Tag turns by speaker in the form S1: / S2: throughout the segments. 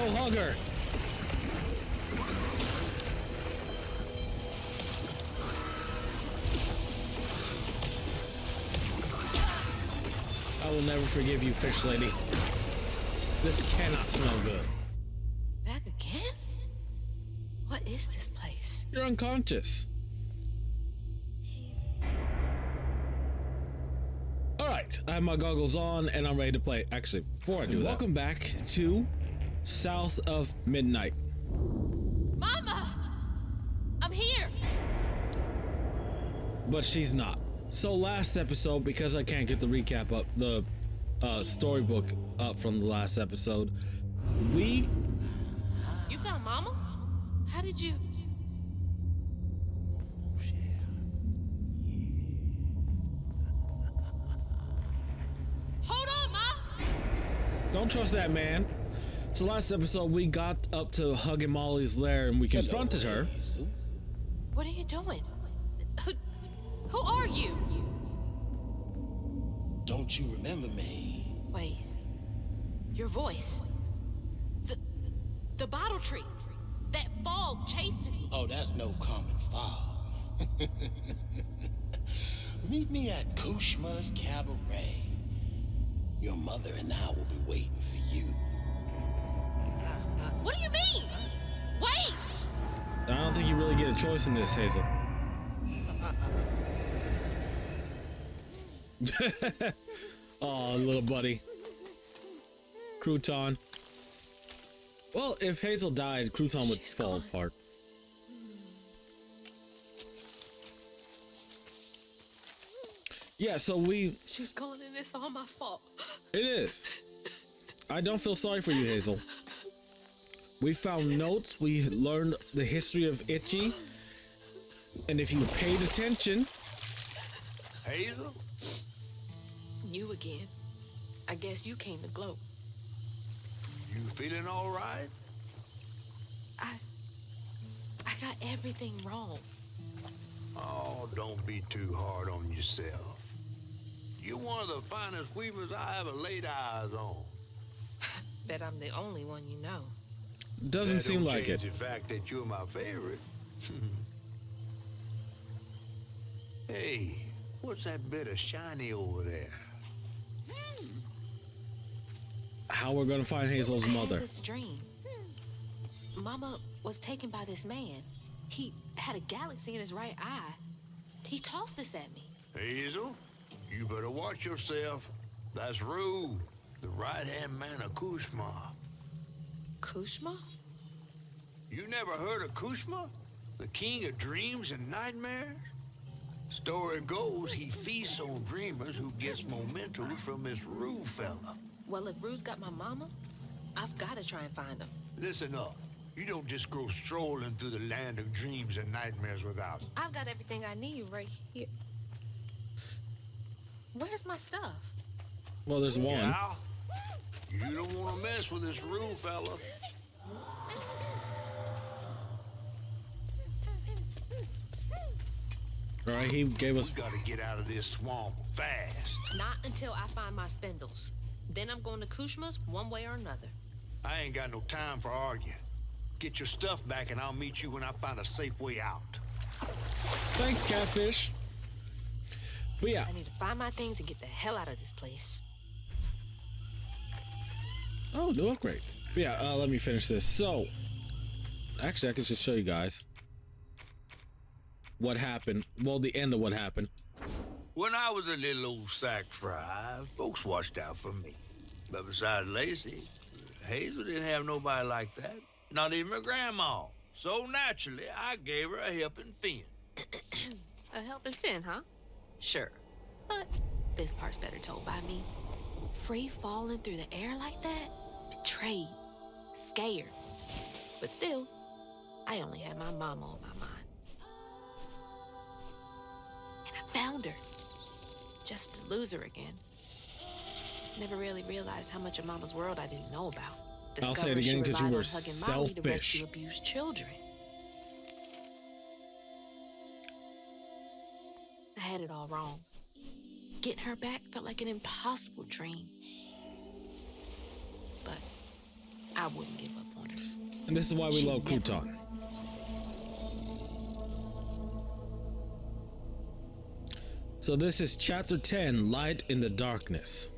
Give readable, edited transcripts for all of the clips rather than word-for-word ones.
S1: Go hug her. I will never forgive you, fish lady. This cannot smell good.
S2: Back again? What is this place?
S1: You're unconscious. Alright, I have my goggles on and I'm ready to play. Actually, before I do that, welcome back to South of Midnight.
S2: Mama! I'm here!
S1: But she's not. So last episode, because I can't get the recap up, the storybook up from the last episode,
S2: You found Mama? How did you... Hold on, Ma!
S1: Don't trust that man. So last episode, we got up to hugging Molly's lair and we confronted her.
S2: What are you doing? Who are you?
S3: Don't you remember me?
S2: Wait. Your voice. The bottle tree. That fog chasing me.
S3: Oh, that's no common fog. Meet me at Kushma's Cabaret. Your mother and I will be waiting for you.
S2: What do you mean? Wait!
S1: I don't think you really get a choice in this, Hazel. Oh, little buddy. Crouton. Well, if Hazel died, Crouton would fall apart. Yeah, so
S2: She's gone and it's all my fault.
S1: It is. I don't feel sorry for you, Hazel. We found notes, we learned the history of Itchy, and if you paid attention...
S4: Hazel?
S2: You again. I guess you came to gloat.
S4: You feeling all right?
S2: I got everything wrong.
S4: Oh, don't be too hard on yourself. You're one of the finest weavers I ever laid eyes on.
S2: Bet I'm the only one you know.
S1: Doesn't seem like it.
S4: The fact that you're my favorite. Hey, what's that bit of shiny over there?
S1: How we're gonna find Hazel's
S2: I
S1: mother.
S2: had this dream. Mama was taken by this man. He had a galaxy in his right eye. He tossed this at me.
S4: Hazel, you better watch yourself. That's Rue, the right-hand man of Kushma.
S2: Kushma?
S4: You never heard of Kushma? The king of dreams and nightmares? Story goes he feasts on dreamers who gets mementos from this Rue fella.
S2: Well, if Rue's got my mama, I've got to try and find him.
S4: Listen up. You don't just go strolling through the land of dreams and nightmares without...
S2: I've got everything I need right here. Where's my stuff?
S1: Well, there's one.
S4: Yeah? You don't want to mess with this Rue fella.
S1: All right, he gave us...
S4: We gotta get out of this swamp fast.
S2: Not until I find my spindles. Then I'm going to Kushma's one way or another.
S4: I ain't got no time for arguing. Get your stuff back and I'll meet you when I find a safe way out.
S1: Thanks, Catfish. But yeah.
S2: I need to find my things and get the hell out of this place.
S1: Oh, new upgrades. But yeah, let me finish this. So, actually, I can just show you guys what happened. Well, the end of what happened.
S4: When I was a little old sack fry, folks watched out for me. But besides Lacey, Hazel didn't have nobody like that. Not even her grandma. So naturally, I gave her a helping fin.
S2: A helping fin, huh? Sure. But this part's better told by me. Free falling through the air like that? Betrayed. Scared. But still, I only had my mama on my mind. And I found her. Just to lose her again. Never really realized how much of Mama's world I didn't know about.
S1: I'll say it again because you were
S2: selfish. To rescue
S1: selfish.
S2: abused children. I had it all wrong. Getting her back felt like an impossible dream. But I wouldn't give up on corner.
S1: And this is why we love Crouton. So this is chapter 10, Light in the Darkness.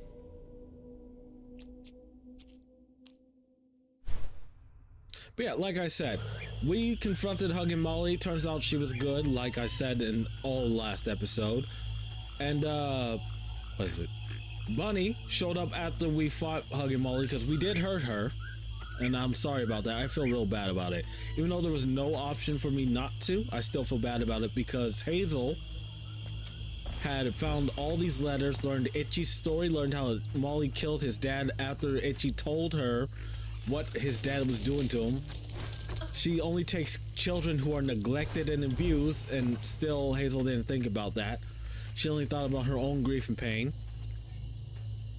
S1: But yeah, like I said, we confronted Hugging Molly. Turns out she was good, like I said in all last episode. And what is it? Bunny showed up after we fought Hugging Molly because we did hurt her. And I'm sorry about that. I feel real bad about it. Even though there was no option for me not to, I still feel bad about it because Hazel had found all these letters, learned Itchy's story, learned how Molly killed his dad after Itchy told her what his dad was doing to him. She only takes children who are neglected and abused, and still Hazel didn't think about that. She only thought about her own grief and pain.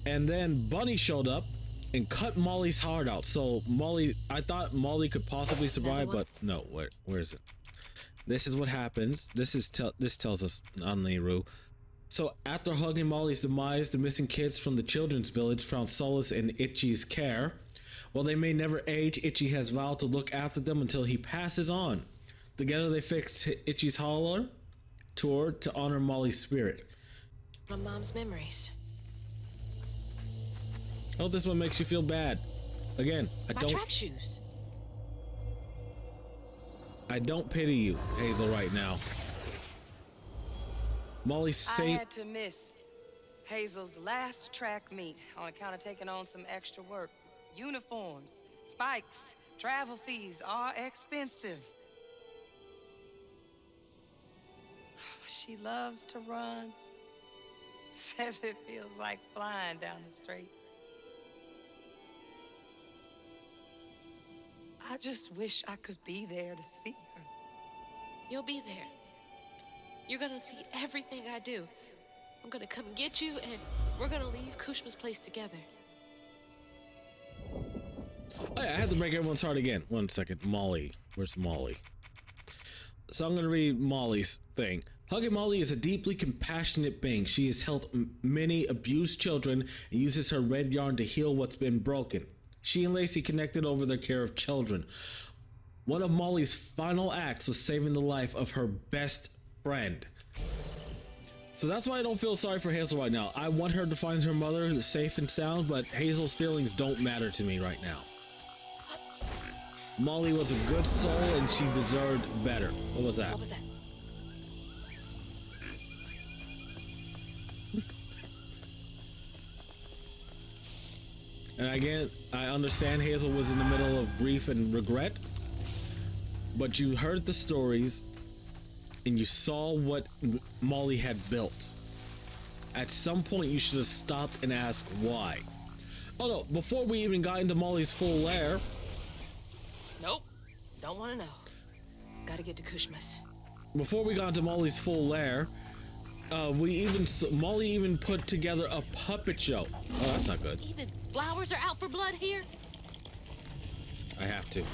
S1: And then Bunny showed up and cut Molly's heart out. So Molly, I thought Molly could possibly survive, but no. Where is it? This is what happens. This tells us on Nehru. So after Hugging Molly's demise, the missing kids from the children's village found solace in Itchy's care. While they may never age, Itchy has vowed to look after them until he passes on. Together they fixed Itchy's Holler tour to honor Molly's spirit.
S2: My mom's memories.
S1: Oh, this one makes you feel bad. Again,
S2: My track shoes.
S1: I don't pity you, Hazel, right now. Molly's
S5: I
S1: safe.
S5: had to miss Hazel's last track meet on account of taking on some extra work. Uniforms, spikes, travel fees are expensive. She loves to run. Says it feels like flying down the street. I just wish I could be there to see her.
S2: You'll be there. You're gonna see everything I do. I'm gonna come get you, and we're gonna leave Kushma's place together.
S1: Oh, yeah, I had to break everyone's heart again. 1 second. Molly. Where's Molly? So I'm going to read Molly's thing. Hugging Molly is a deeply compassionate being. She has helped many abused children and uses her red yarn to heal what's been broken. She and Lacey connected over their care of children. One of Molly's final acts was saving the life of her best friend. So that's why I don't feel sorry for Hazel right now. I want her to find her mother safe and sound, but Hazel's feelings don't matter to me right now. Molly was a good soul and she deserved better. What was that?
S2: What was that?
S1: And again, I understand Hazel was in the middle of grief and regret, but you heard the stories and you saw what Molly had built. At some point, you should have stopped and asked why. Oh no, before we even got into Molly's full lair.
S2: Nope. Don't want to know. Gotta get to Kushma's.
S1: Before we got into Molly's full lair, Molly even put together a puppet show. Oh, that's not good.
S2: Even flowers are out for blood here?
S1: I have to.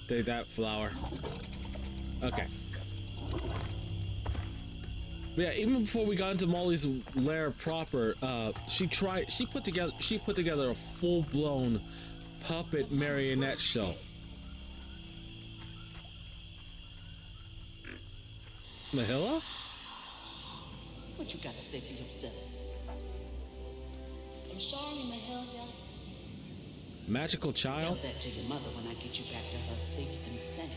S1: Take that, flower. Okay. But yeah, even before we got into Molly's lair proper, she put together a full-blown puppet marionette show. Mahilla?
S6: What you got to say for yourself?
S7: I'm sorry, Mahalia.
S1: Magical
S6: Tell
S1: child?
S6: that to your mother when I get you back to her safe and sound.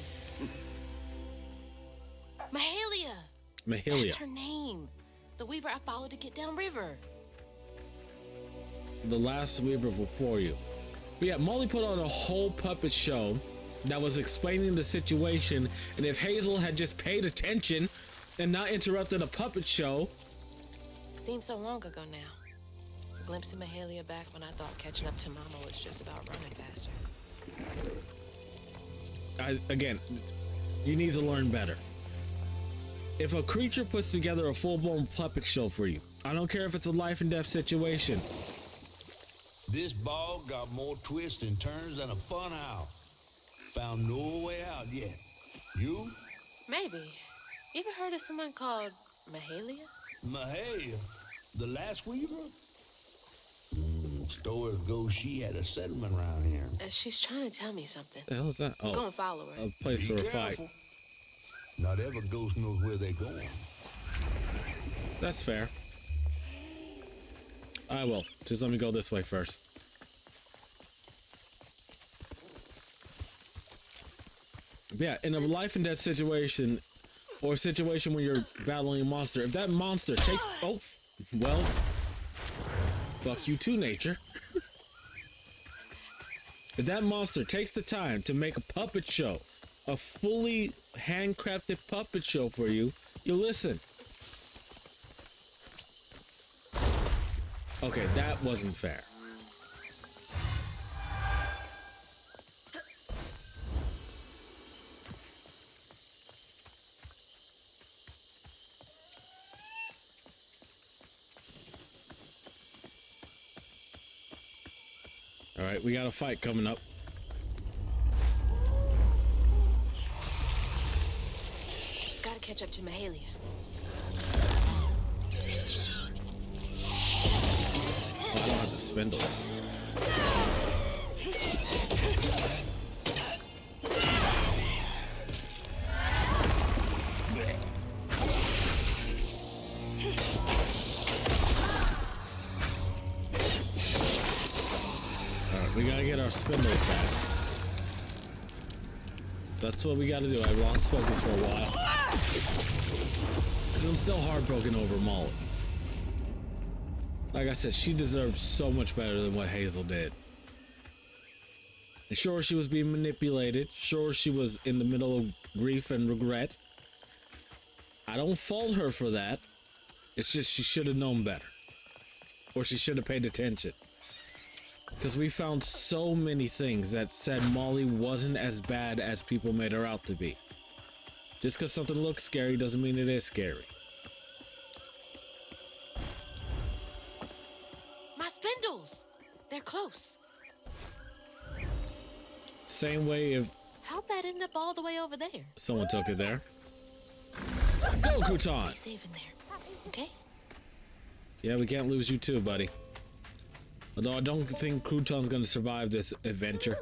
S2: Mahalia!
S1: Mahalia.
S2: That's her name. The weaver I followed to get downriver.
S1: The last weaver before you. But yeah, Molly put on a whole puppet show that was explaining the situation, and if Hazel had just paid attention and not interrupted a puppet show.
S2: Seems so long ago now. A glimpse of Mahalia back when I thought catching up to Mama was just about running faster.
S1: Again, you need to learn better. If a creature puts together a full-blown puppet show for you, I don't care if it's a life and death situation.
S4: This bog got more twists and turns than a fun house. Found no way out yet. You?
S2: Maybe. You ever heard of someone called Mahalia?
S4: Mahalia, the last weaver? Story goes she had a settlement around here.
S2: She's trying to tell me something.
S1: The hell is that?
S2: I'm
S1: Oh,
S2: gonna follow her.
S1: a place
S4: Be
S1: for a fight.
S4: careful. Not every ghost knows where they're going.
S1: That's fair. I will. Just let me go this way first. Yeah, in a life and death situation, or a situation when you're battling a monster, if that monster takes... Oh, well, fuck you too, nature. If that monster takes the time to make a puppet show, a fully handcrafted puppet show for you, you listen. Okay, that wasn't fair. All right, we got a fight coming up.
S2: Gotta catch up to Mahalia.
S1: Oh, I don't have the spindles. Alright, we gotta get our spindles back. That's what we gotta do. I lost focus for a while. Because I'm still heartbroken over Molly. Like I said, she deserves so much better than what Hazel did. And sure, she was being manipulated. Sure, she was in the middle of grief and regret. I don't fault her for that. It's just she should have known better. Or she should have paid attention. Because we found so many things that said Molly wasn't as bad as people made her out to be. Just because something looks scary doesn't mean it is scary.
S2: My spindles! They're close.
S1: Same way if
S2: How'd that end up all the way over there?
S1: someone took it there. Go, Crouton!
S2: Be safe in there. Okay?
S1: Yeah, we can't lose you too, buddy. Although I don't think Crouton's gonna survive this adventure.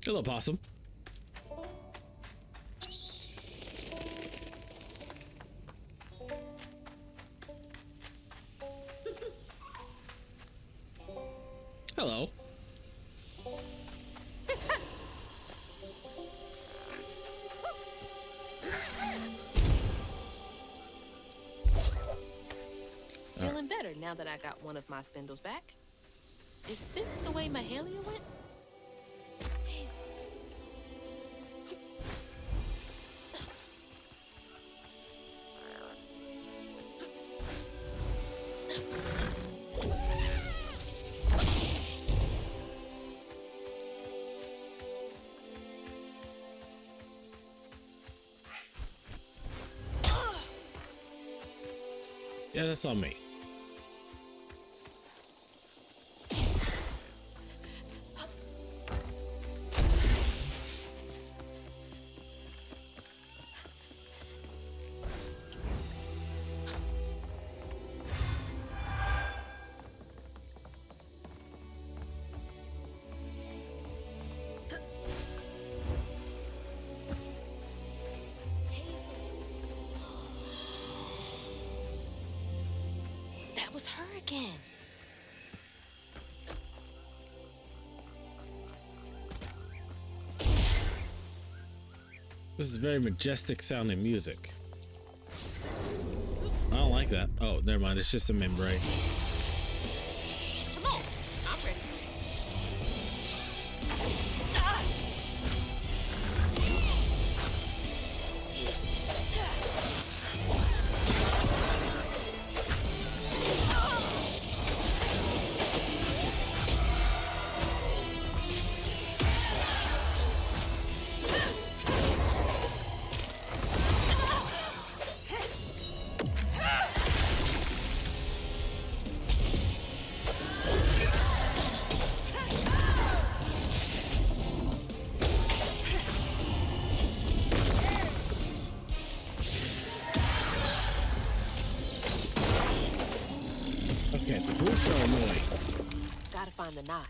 S1: Hello, possum. Hello.
S2: Feeling better now that I got one of my spindles back. Is this the way Mahalia went?
S1: Yeah, that's on me.
S2: That was her again.
S1: This is very majestic sounding music. I don't like that. Oh, never mind. It's just a membrane.
S2: Come on, I'm ready.
S1: Okay, the groups are annoying.
S2: Gotta find the knot.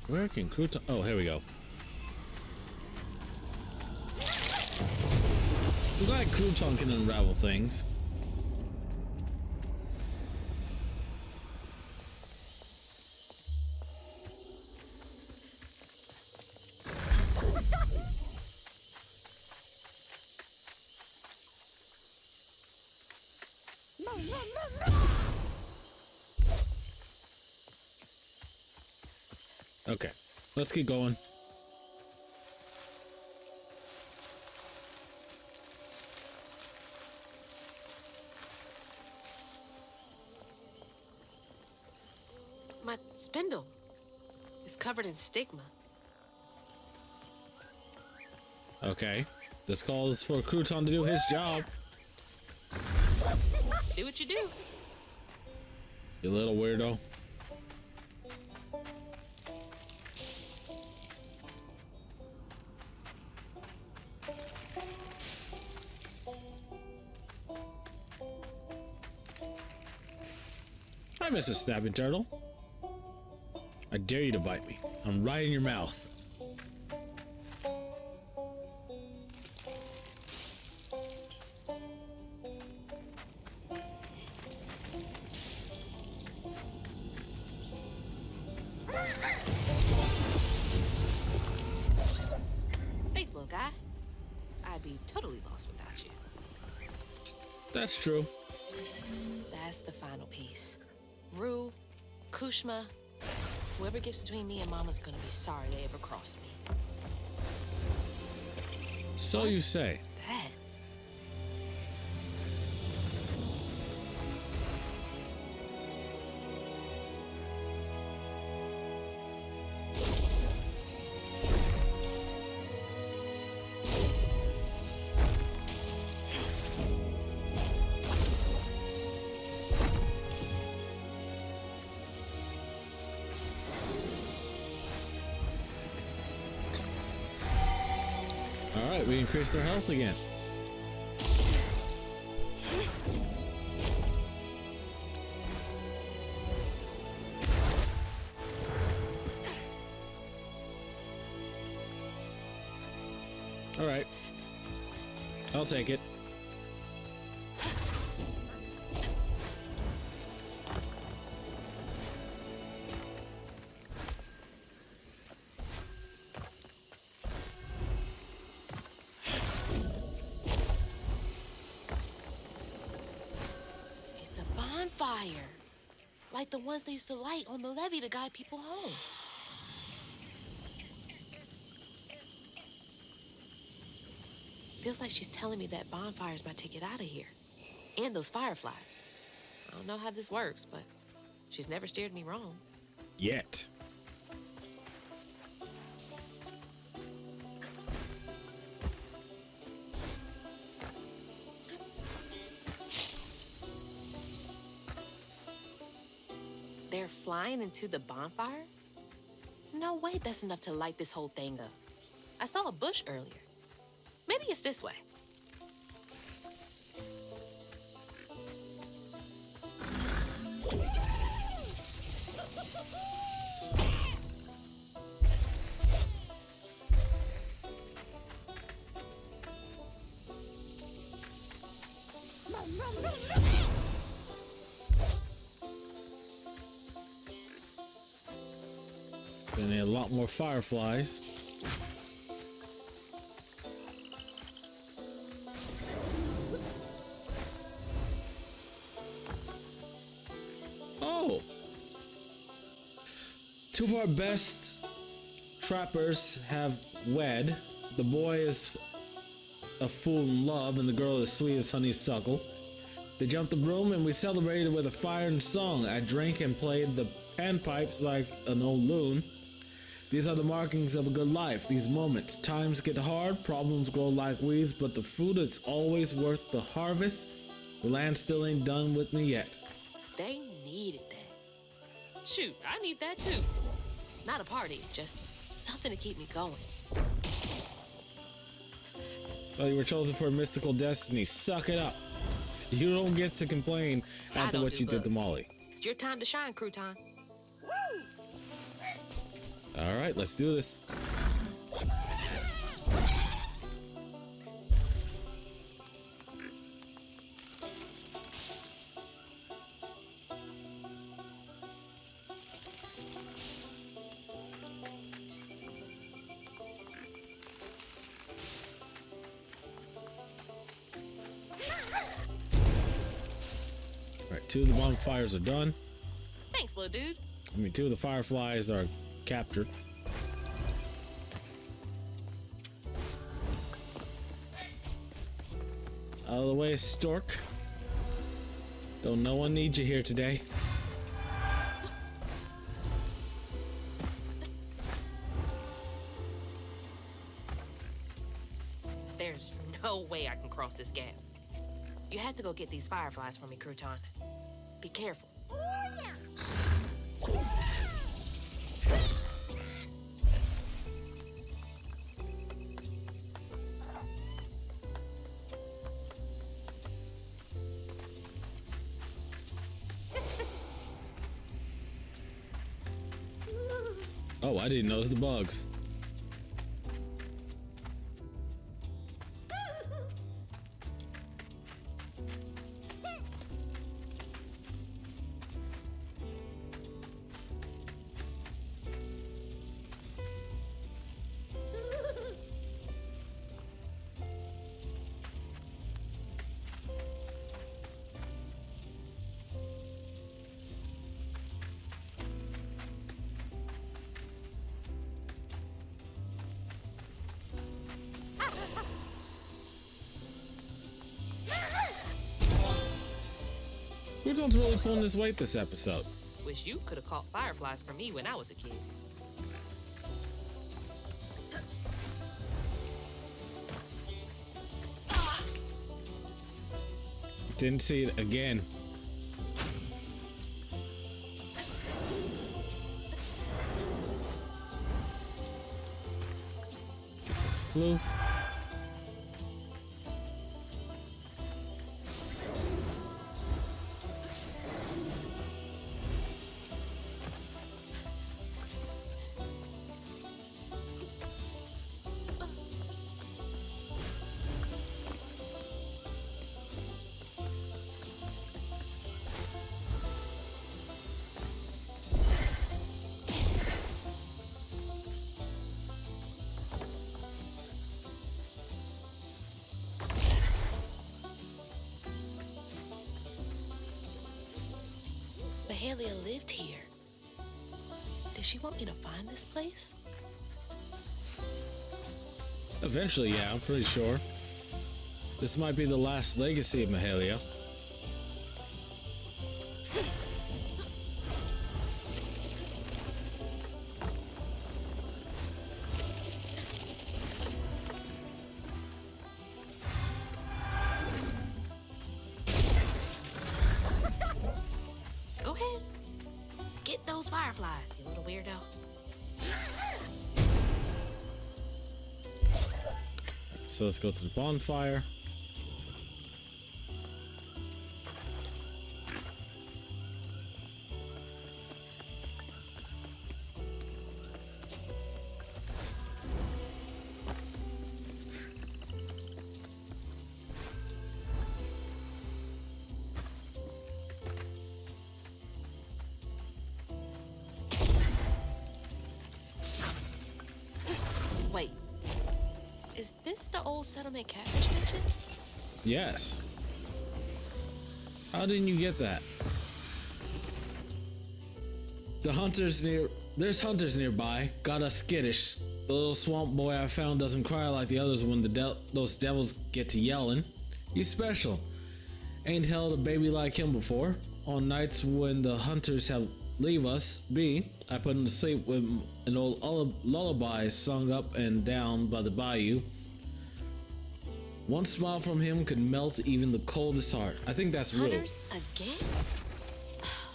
S1: Where can crouton? Oh, here we go. I'm glad crouton can unravel things. Okay, let's keep going.
S2: My spindle is covered in stigma.
S1: Okay, this calls for crouton to do his job.
S2: Do what you do.
S1: You little weirdo. Hi, Mr. Snapping Turtle. I dare you to bite me. I'm right in your mouth.
S2: Thanks, little guy. I'd be totally lost without you.
S1: That's true.
S2: That's the final piece. Rue, Kushma, whoever gets between me and Mama's gonna be sorry they ever crossed me.
S1: So
S2: What's
S1: you say.
S2: that?
S1: Alright, we increased our health again. Alright. I'll take it.
S2: It's a bonfire. Like the ones they used to light on the levee to guide people home. Feels like she's telling me that bonfire's my ticket out of here. And those fireflies. I don't know how this works, but she's never steered me wrong.
S1: Yet.
S2: They're flying into the bonfire? No way that's enough to light this whole thing up. I saw a bush earlier. Maybe it's this way.
S1: Gonna need a lot more fireflies. Oh! Two of our best trappers have wed. The boy is a fool in love and the girl as sweet as honeysuckle. They jumped the broom and we celebrated with a fire and song. I drank and played the panpipes like an old loon. These are the markings of a good life, these moments. Times get hard, problems grow like weeds, but the fruit is always worth the harvest. The land still ain't done with me yet.
S2: They needed that. Shoot, I need that too. Not a party, just something to keep me going.
S1: Well, you were chosen for a mystical destiny. Suck it up. You don't get to complain after what you did to Molly.
S2: It's your time to shine, Crouton.
S1: All right, let's do this. All right, 2 of the bonfires are done.
S2: Thanks, little dude.
S1: 2 of the fireflies are captured. Out of the way, Stork. Don't no one need you here today.
S2: There's no way I can cross this gap. You have to go get these fireflies for me, Crouton. Be careful.
S1: Oh, I didn't notice the bugs. Crouton's really pulling his weight this episode.
S2: Wish you could have caught fireflies for me when I was a kid.
S1: Didn't see it again. Get this floof.
S2: Mahalia lived here. Does she want me to find this place?
S1: Eventually, yeah, I'm pretty sure. This might be the last legacy of Mahalia.
S2: Go ahead. Get those fireflies, you little weirdo.
S1: So let's go to the bonfire.
S2: Wait. Is this the old settlement catfish mentioned?
S1: Yes. How didn't you get that? There's hunters nearby. Got us skittish. The little swamp boy I found doesn't cry like the others when those devils get to yelling. He's special. Ain't held a baby like him before. On nights when the hunters have leave us be, I put him to sleep with an old lullaby sung up and down by the bayou. One smile from him could melt even the coldest heart. I think that's real.
S2: Hunters again?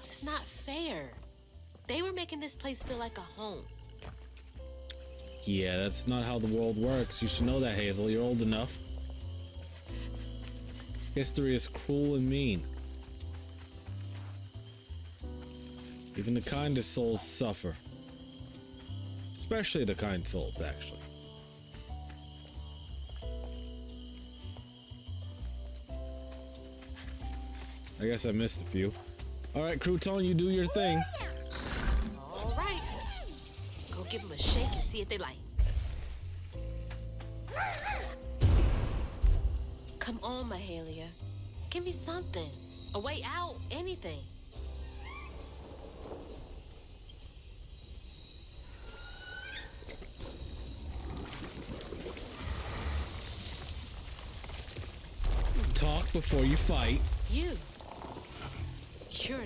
S2: It's not fair. They were making this place feel like a home.
S1: Yeah, that's not how the world works. You should know that, Hazel. You're old enough. History is cruel and mean. Even the kindest souls suffer. Especially the kind souls, actually. I guess I missed a few. Alright, Crouton, you do your thing.
S2: All right. Go give them a shake and see if they like. Come on, Mahalia. Give me something. A way out. Anything.
S1: Talk before you fight.
S2: You're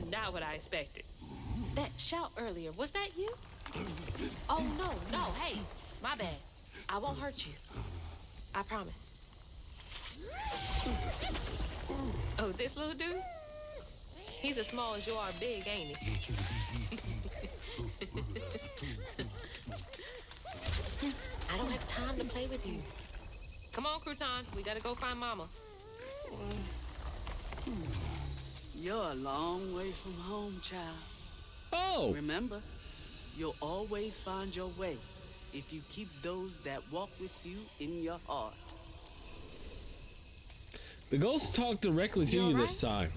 S2: not what I expected. That shout earlier, was that you? Oh, no, hey, my bad. I won't hurt you. I promise. Oh, this little dude? He's as small as you are big, ain't he? I don't have time to play with you. Come on, Crouton, we gotta go find Mama.
S7: You're a long way from home, child.
S1: Oh!
S7: Remember, you'll always find your way if you keep those that walk with you in your heart.
S1: The ghost talked directly to you this time.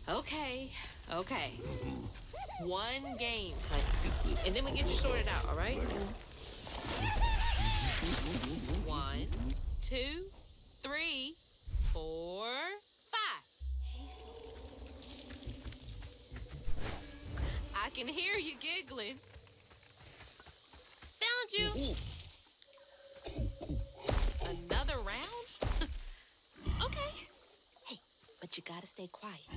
S2: Okay. One game, honey. And then we get you sorted out, all right? 1, 2, 3, 4, 5. I can hear you giggling. Found you. Another round? Okay. Hey, but you gotta stay quiet.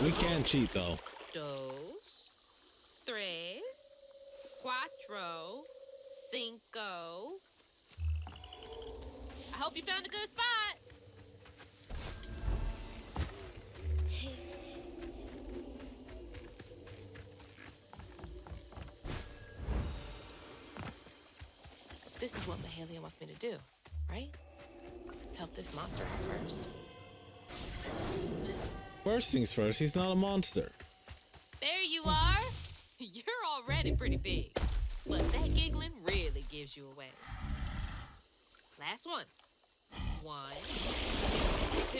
S1: We can cheat, though.
S2: Dos, tres, cuatro, cinco. I hope you found a good spot. This is what Mahalia wants me to do, right? Help this monster out first.
S1: First things first, he's not a monster.
S2: There you are. You're already pretty big. But that giggling really gives you away. Last one. 1, 2,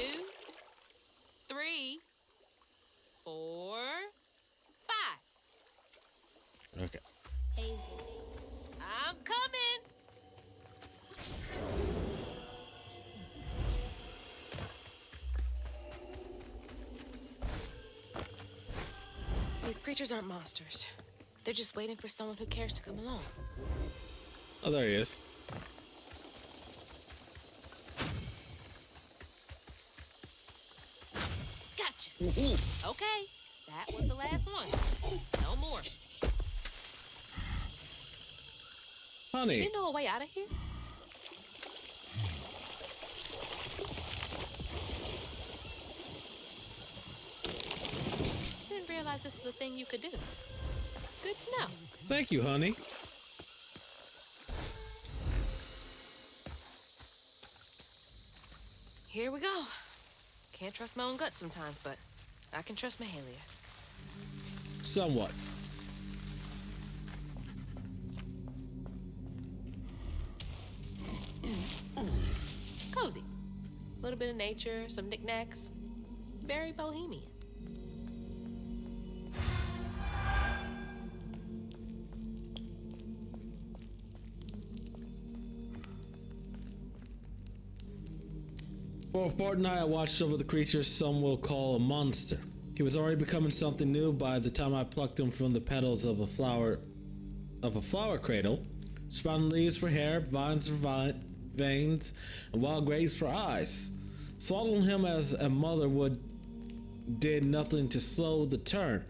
S2: 3, 4, 5.
S1: Okay.
S2: I'm coming. These creatures aren't monsters. They're just waiting for someone who cares to come along.
S1: Oh, there he is.
S2: Gotcha. Okay, that was the last one. No more.
S1: Honey.
S2: You know a way out of here? Didn't realize this was a thing you could do. Good to know.
S1: Thank you, honey.
S2: Here we go. Can't trust my own gut sometimes, but I can trust Mahalia.
S1: Somewhat.
S2: Cozy. A little bit of nature, some knickknacks. Very bohemian.
S1: For a fortnight, I watched over the creature some will call a monster. He was already becoming something new by the time I plucked him from the petals of a flower cradle, sprouting leaves for hair, vines for veins, and wild grapes for eyes. Swaddling him as a mother would did nothing to slow the turn.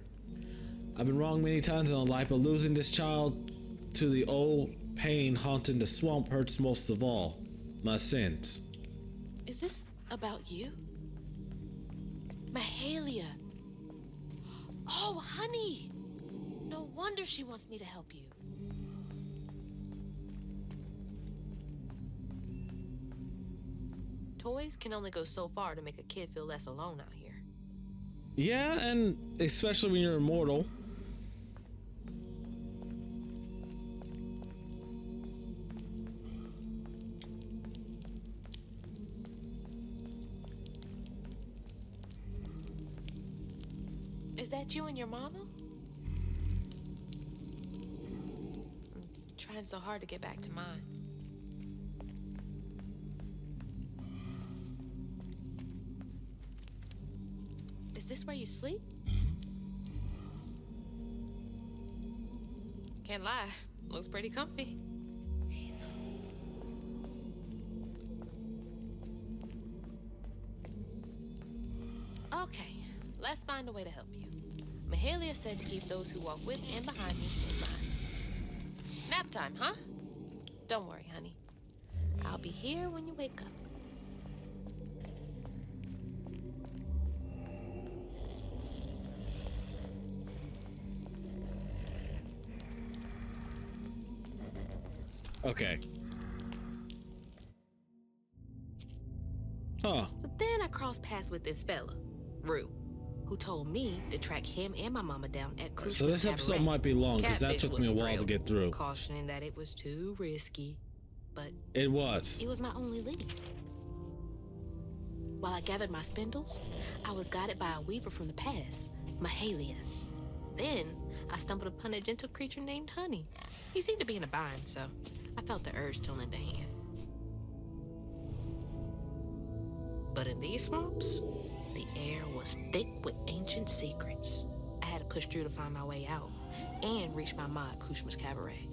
S1: I've been wrong many times in my life, but losing this child to the old pain haunting the swamp hurts most of all. My sins.
S2: Is this about you? Mahalia. Oh, honey. No wonder she wants me to help you. Toys can only go so far to make a kid feel less alone out here.
S1: Yeah, and especially when you're immortal.
S2: Is that you and your mama? I'm trying so hard to get back to mine. Is this where you sleep? Can't lie, looks pretty comfy. Okay, let's find a way to help you. Mahalia said to keep those who walk with and behind me in mind. Nap time, huh? Don't worry, honey. I'll be here when you wake up.
S1: Okay. Huh.
S2: So then I crossed paths with this fella, Rue, who told me to track him and my mama down at Crucifer's
S1: So this episode
S2: Cabaret.
S1: might be long because that
S2: Catfish
S1: took me a
S2: was
S1: while to
S2: real,
S1: get through.
S2: cautioning that it was too risky, but
S1: It was.
S2: it was my only lead. While I gathered my spindles, I was guided by a weaver from the past, Mahalia. Then I stumbled upon a gentle creature named Honey. He seemed to be in a bind, so I felt the urge to lend a hand. But in these swamps, the air was thick with ancient secrets. I had to push through to find my way out and reach my ma at Crucifer's Cabaret.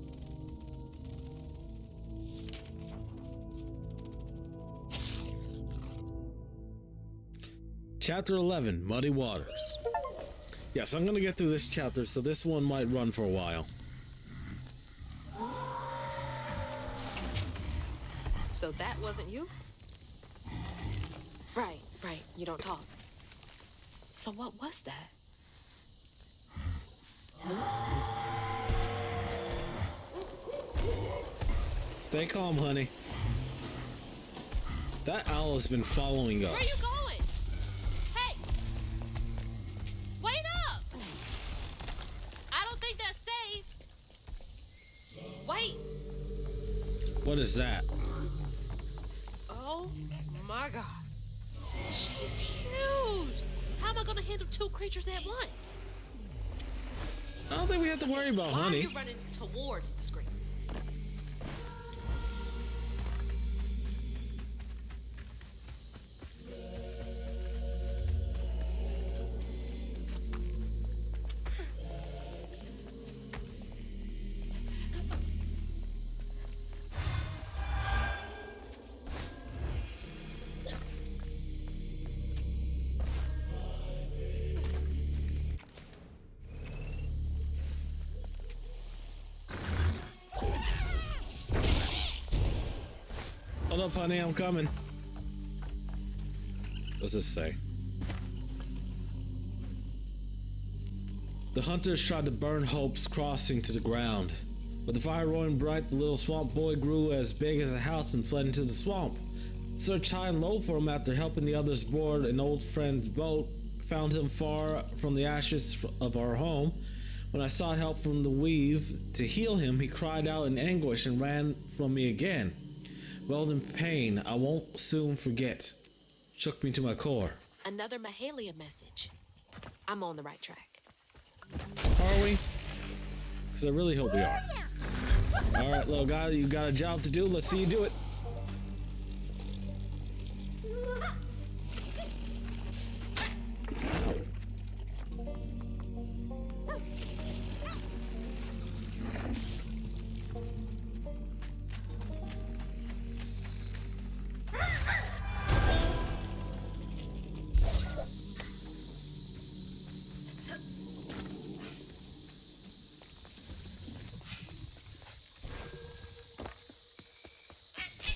S1: Chapter 11, Muddy Waters. Yes, I'm gonna get through this chapter, so this one might run for a while.
S2: So that wasn't you? Right, you don't talk. So what was that?
S1: Stay calm, honey. That owl has been following us.
S2: Where are you going? Hey! Wait up! I don't think that's safe. Wait!
S1: What is that?
S2: Oh my god. She's huge! How am I gonna handle two creatures at once?
S1: I don't think we have to worry about
S2: Why
S1: honey.
S2: are you running towards the screen?
S1: Hold up, honey, I'm coming. What's this say? The hunters tried to burn Hope's crossing to the ground. With the fire roaring bright, the little swamp boy grew as big as a house and fled into the swamp. Searched high and low for him after helping the others board an old friend's boat. Found him far from the ashes of our home. When I sought help from the weave to heal him, he cried out in anguish and ran from me again. Welled in pain, I won't soon forget. Shook me to my core.
S2: Another Mahalia message. I'm on the right track.
S1: Are we? Because I really hope we are. Alright, little guy, you got a job to do. Let's see you do it.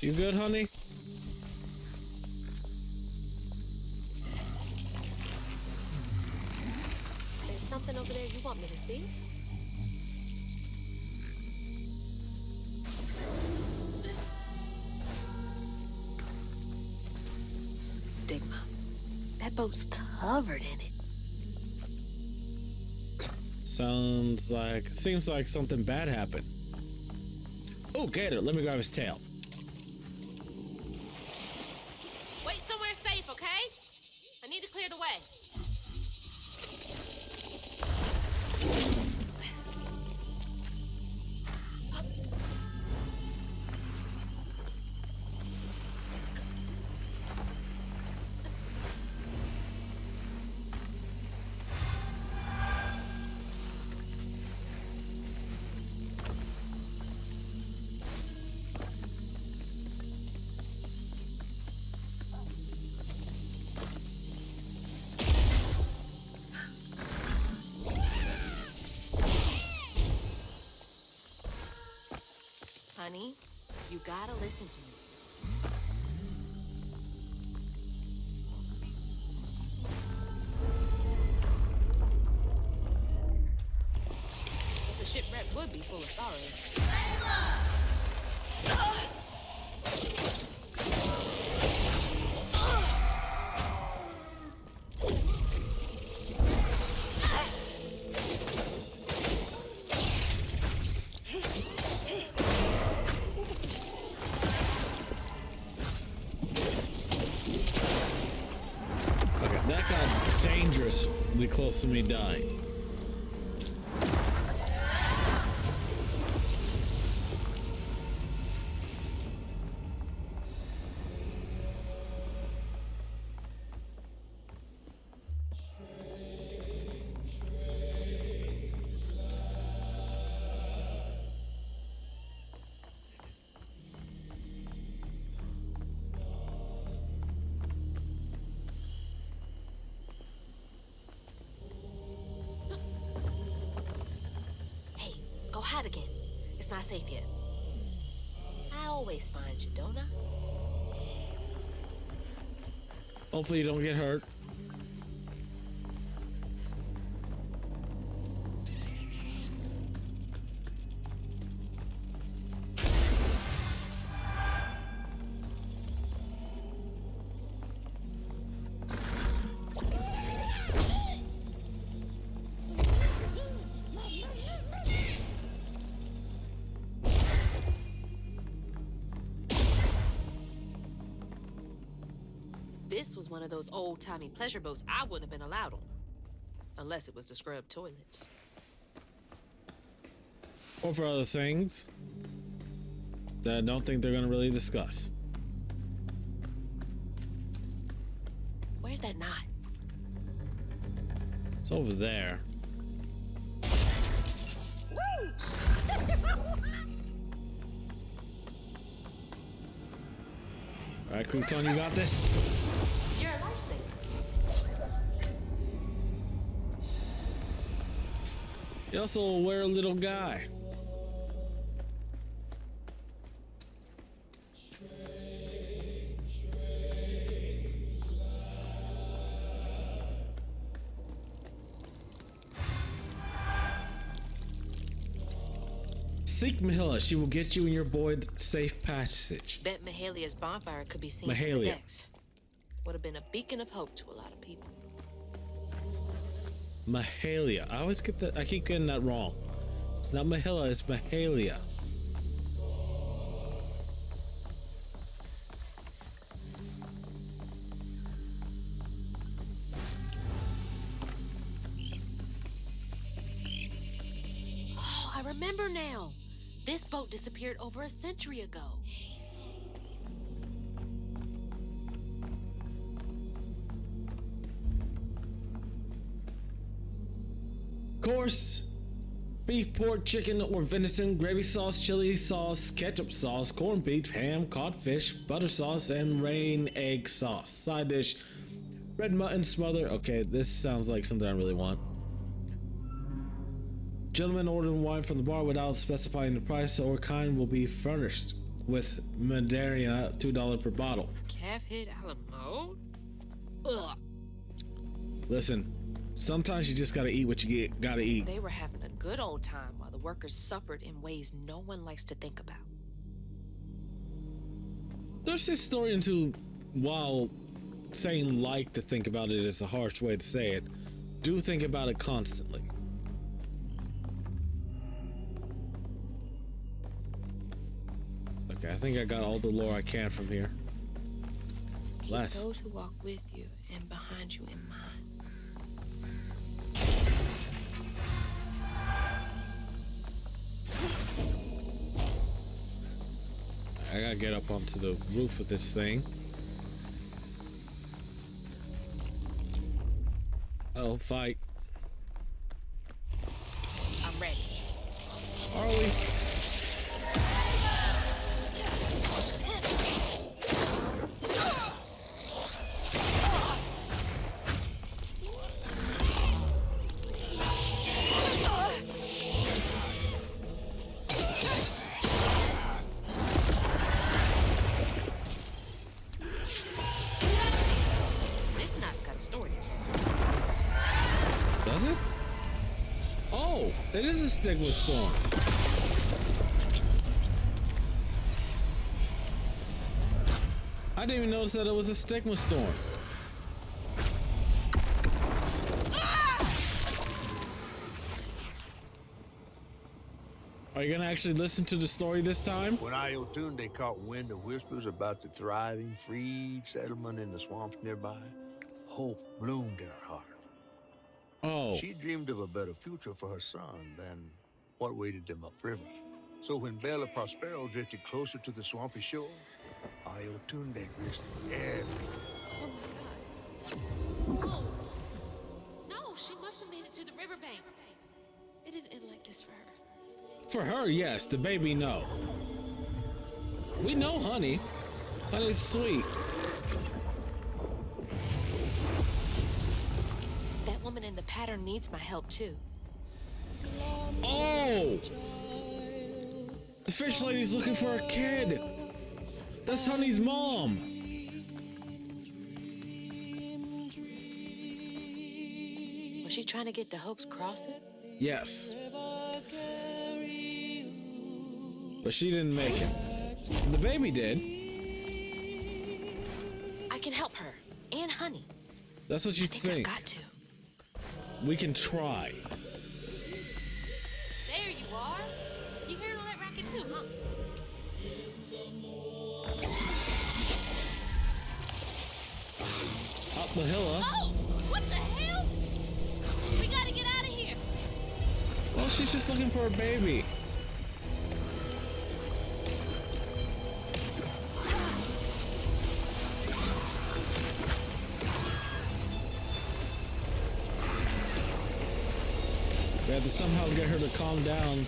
S1: You good, honey?
S2: There's something over there you want me to see? Stigma. That boat's covered in it.
S1: Seems like something bad happened. Oh, Gator, let me grab his tail.
S2: Wait somewhere safe, okay? I need to clear the way. Honey, you gotta listen to me. The shipwreck would be full of sorrow.
S1: Okay, that got dangerously close to me dying.
S2: Hey, go hide again. It's not safe yet. I always find you, don't I?
S1: Hopefully you don't get hurt.
S2: This was one of those old-timey pleasure boats I wouldn't have been allowed on. Unless it was to scrub toilets.
S1: Or for other things that I don't think they're gonna really discuss.
S2: Where's that knot?
S1: It's over there. Alright, Crouton, you got this?
S2: You're a lifesaver.
S1: You're also a weird little guy. Seek Mahilla. She will get you and your boy safe passage.
S2: Bet Mahalia's bonfire could be seen from the
S1: Mahalia.
S2: decks. Would have been a beacon of hope to a lot of people.
S1: Mahalia. I always get that. I keep getting that wrong. It's not Mahilla. It's Mahalia.
S2: Oh, I remember now. This boat disappeared over a century ago.
S1: Course. Beef, pork, chicken, or venison, gravy sauce, chili sauce, ketchup sauce, corned beef, ham, cod fish, butter sauce, and rain egg sauce. Side dish, red mutton smother. Okay, this sounds like something I really want. Gentlemen ordering wine from the bar without specifying the price or kind will be furnished. with Mandarin $2 per bottle.
S2: Calf hit Alamo? Ugh.
S1: Listen, sometimes you just gotta eat what you gotta eat.
S2: They were having a good old time while the workers suffered in ways no one likes to think about.
S1: There's this story into, while saying like to think about it is a harsh way to say it, do think about it constantly. Okay, I think I got all the lore I can from here.
S2: Keep
S1: Less.
S2: those who walk with you and behind you in mind.
S1: I gotta get up onto the roof of this thing. Oh, fight.
S2: I'm ready.
S1: Harley.
S2: This knot's got a story to tell.
S1: Does it? Oh, it is a stigma storm. I didn't even notice that it was a stigma storm. Are you gonna actually listen to the story this time?
S4: When Ayotunde caught wind of whispers about the thriving, freed settlement in the swamps nearby, hope bloomed in her heart.
S1: Oh,
S4: She dreamed of a better future for her son than what waited them upriver. So when Bella Prospero drifted closer to the swampy shores, Ayotunde risked everything.
S2: Oh my god. No, she must have made it to the riverbank. It didn't end like this for her.
S1: for her, yes. The baby, no. We know Honey. Honey's sweet.
S2: That woman in the pattern needs my help too.
S1: Oh! The fish lady's looking for a kid. That's Honey's mom.
S2: Was she trying to get to Hope's Crossing?
S1: Yes. But she didn't make it. The baby did.
S2: I can help her and Honey.
S1: That's what you
S2: I think I've got to.
S1: We can try.
S2: There you are. You hearing all that racket too, huh?
S1: Up the hill, huh?
S2: Oh! What the hell? We gotta get out of here.
S1: Well, she's just looking for a baby. We have to somehow get her to calm down.
S2: You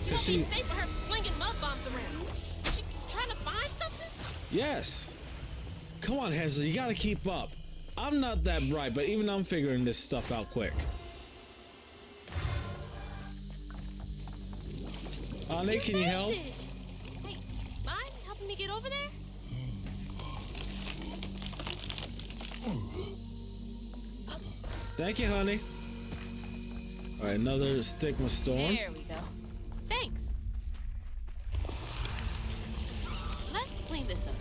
S1: Cause
S2: don't
S1: she,
S2: be safe for her flinging mud bombs around. Is she trying to find something?
S1: yes. Come on, Hazel, you gotta keep up. I'm not that bright, but even I'm figuring this stuff out quick. Nick, can you help?
S2: Hey, mind helping me get over there?
S1: Thank you, honey. All right, another stigma storm.
S2: There we go. Thanks. Let's clean this up.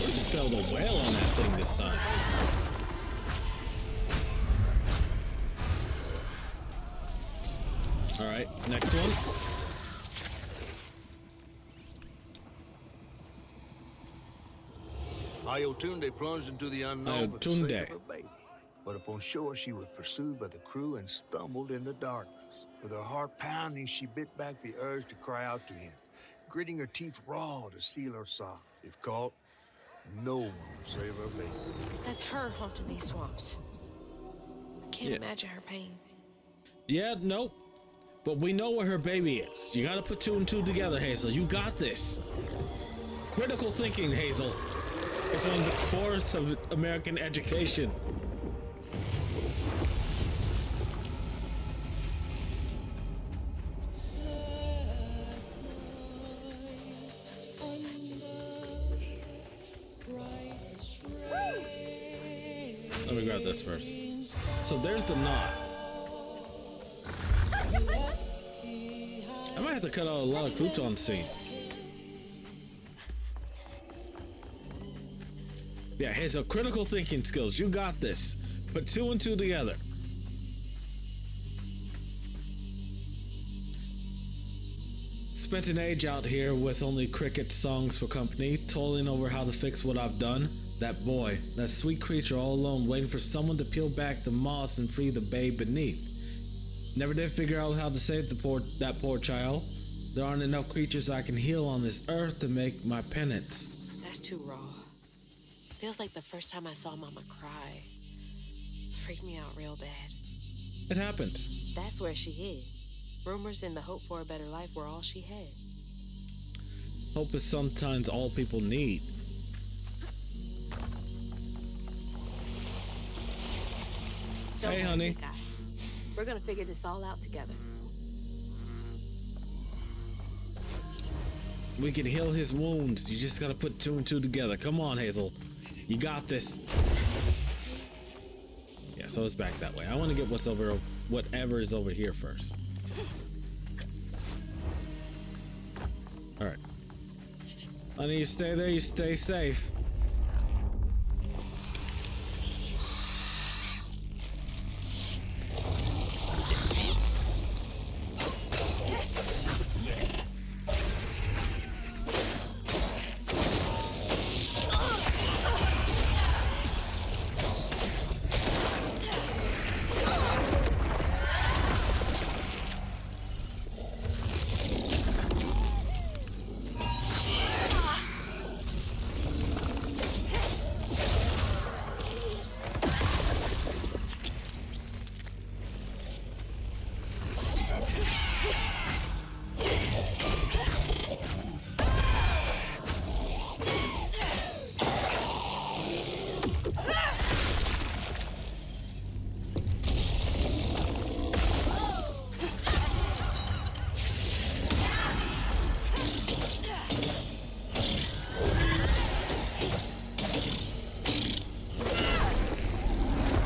S1: We can sell the whale on that thing this time. All right, next one.
S4: Ayotunde plunged into the unknown for the
S1: Ayotunde.
S4: sake of her baby. But upon shore, she was pursued by the crew and stumbled in the darkness. With her heart pounding, she bit back the urge to cry out to him. gritting her teeth raw to seal her sock. If caught, no one will save her baby.
S2: That's her haunting these swamps. I can't
S1: Yeah.
S2: imagine her pain.
S1: Yeah, nope. But we know where her baby is. You gotta put two and two together, Hazel. You got this. Critical thinking, Hazel. It's on the course of American education. Let me grab this first. So there's the knot. I might have to cut out a lot of crouton scenes. Yeah, Hazel, critical thinking skills. You got this. Put two and two together. Spent an age out here with only cricket songs for company, toiling over how to fix what I've done. That boy, that sweet creature all alone, waiting for someone to peel back the moss and free the babe beneath. Never did figure out how to save that poor child. There aren't enough creatures I can heal on this earth to make my penance.
S2: That's too raw. Feels like the first time I saw Mama cry. Freaked me out real bad.
S1: It happens.
S2: That's where she hid. Rumors and the hope for a better life were all she had.
S1: Hope is sometimes all people need.
S2: Don't
S1: Hey,
S2: worry,
S1: honey.
S2: big guy. We're gonna figure this all out together.
S1: We can heal his wounds. You just gotta put two and two together. Come on, Hazel. You got this. Yeah, so it's back that way. I want to get whatever is over here first. All right. Honey, you stay there. You stay safe.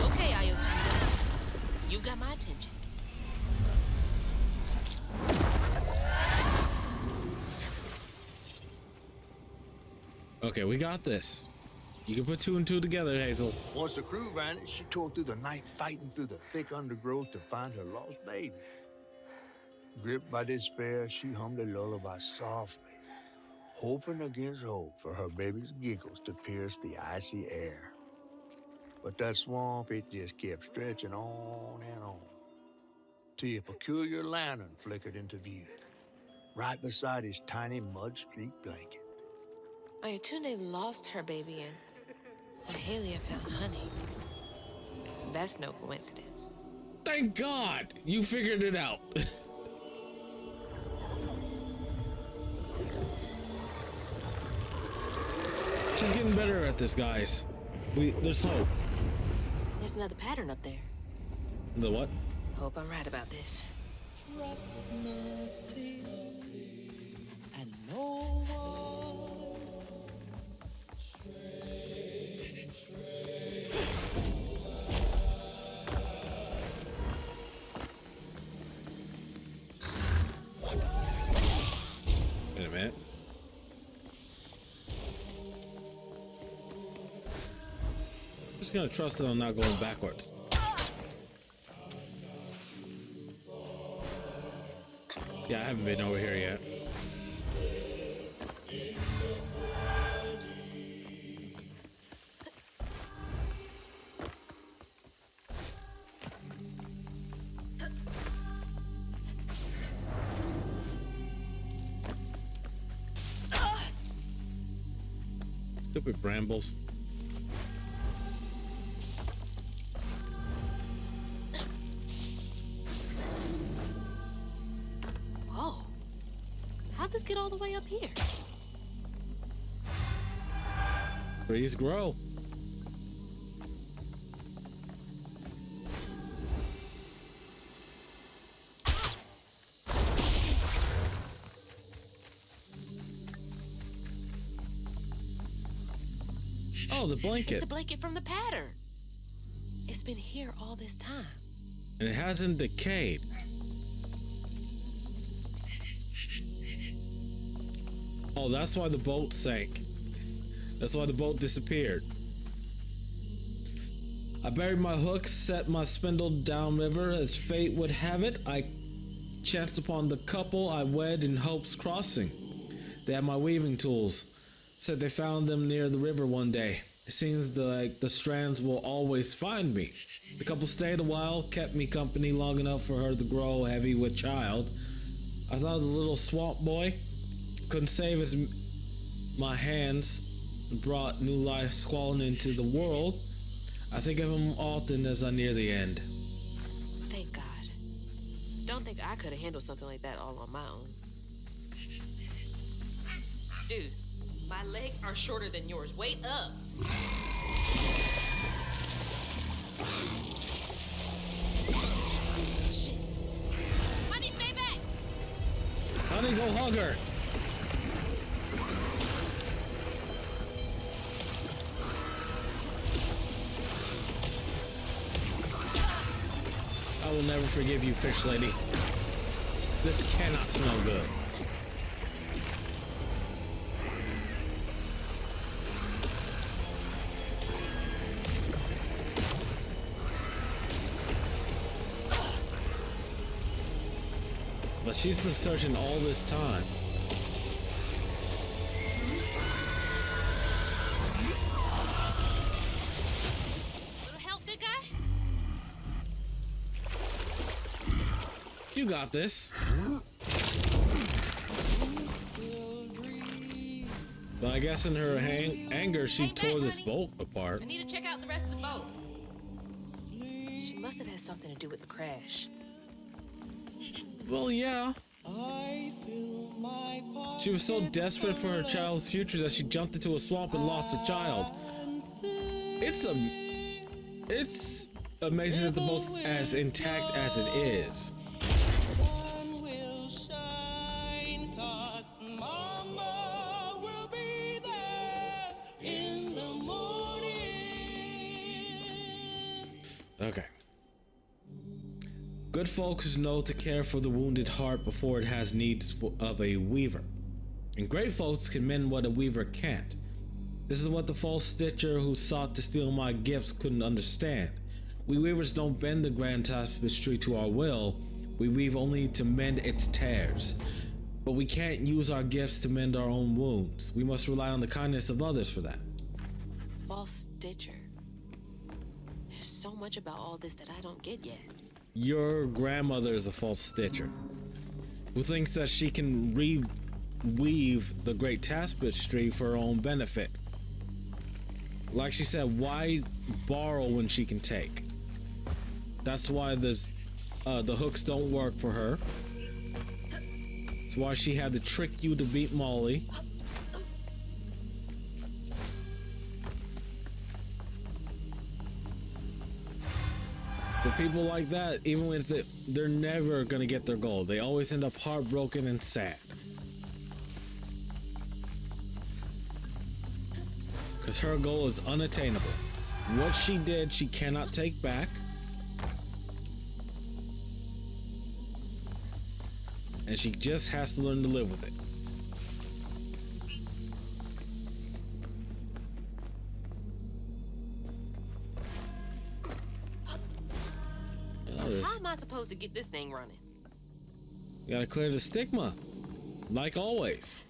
S2: Okay, IoT. You got my attention.
S1: Okay, we got this. You can put two and two together, Hazel.
S4: Once the crew vanished, she tore through the night fighting through the thick undergrowth to find her lost baby. Gripped by despair, she hummed a lullaby softly, hoping against hope for her baby's giggles to pierce the icy air. But that swamp, it just kept stretching on and on, till a peculiar lantern flickered into view, right beside his tiny mud-streaked blanket.
S2: Ayatunde lost her baby and Mahalia found honey. That's no coincidence.
S1: Thank God you figured it out. She's getting better at this, guys. There's hope.
S2: There's another pattern up there.
S1: The what?
S2: Hope I'm right about this.
S3: And no one.
S1: Wait a minute. Just gonna trust that I'm not going backwards. Yeah, I haven't been over here yet. Stupid brambles.
S2: Whoa. How'd this get all the way up here?
S1: Trees grow. Oh, the blanket.
S2: It's the blanket from the pattern. It's been here all this time.
S1: And it hasn't decayed. Oh, that's why the boat sank. That's why the boat disappeared. I buried my hook, set my spindle downriver. As fate would have it, I chanced upon the couple I wed in Hope's Crossing. They had my weaving tools. Said they found them near the river one day. It seems like the strands will always find me. The couple stayed a while, kept me company long enough for her to grow heavy with child. I thought the little swamp boy couldn't save my hands brought new life squalling into the world. I think of him often as I near the end.
S2: Thank God. Don't think I could have handled something like that all on my own.
S8: Dude, my legs are shorter than yours. Wait up.
S2: Shit. Honey, stay back!
S1: Honey, go hug her. I will never forgive you, fish lady. This cannot smell good. But she's been searching all this time.
S2: Little help, big guy?
S1: You got this. But I guess in her anger, she
S2: Hang back,
S1: tore this
S2: honey.
S1: boat apart.
S8: I need to check out the rest of the boat.
S2: She must have had something to do with the crash.
S1: Well, yeah. She was so desperate for her child's future that she jumped into a swamp and lost a child. It's amazing that the boat's as intact as it is. Okay. Good folks know to care for the wounded heart before it has needs of a weaver. And great folks can mend what a weaver can't. This is what the false stitcher who sought to steal my gifts couldn't understand. We weavers don't bend the grand tapestry to our will. We weave only to mend its tears. But we can't use our gifts to mend our own wounds. We must rely on the kindness of others for that.
S2: False stitcher. There's so much about all this that I don't get yet.
S1: Your grandmother is a false stitcher who thinks that she can reweave the great tapestry for her own benefit. Like she said, why borrow when she can take? That's why the hooks don't work for her. That's why she had to trick you to beat Molly. The people like that, even if they're never gonna get their goal, they always end up heartbroken and sad. Because her goal is unattainable. What she did, she cannot take back. And she just has to learn to live with it.
S8: How am I supposed to get this thing running?
S1: You gotta clear the stigma, like always.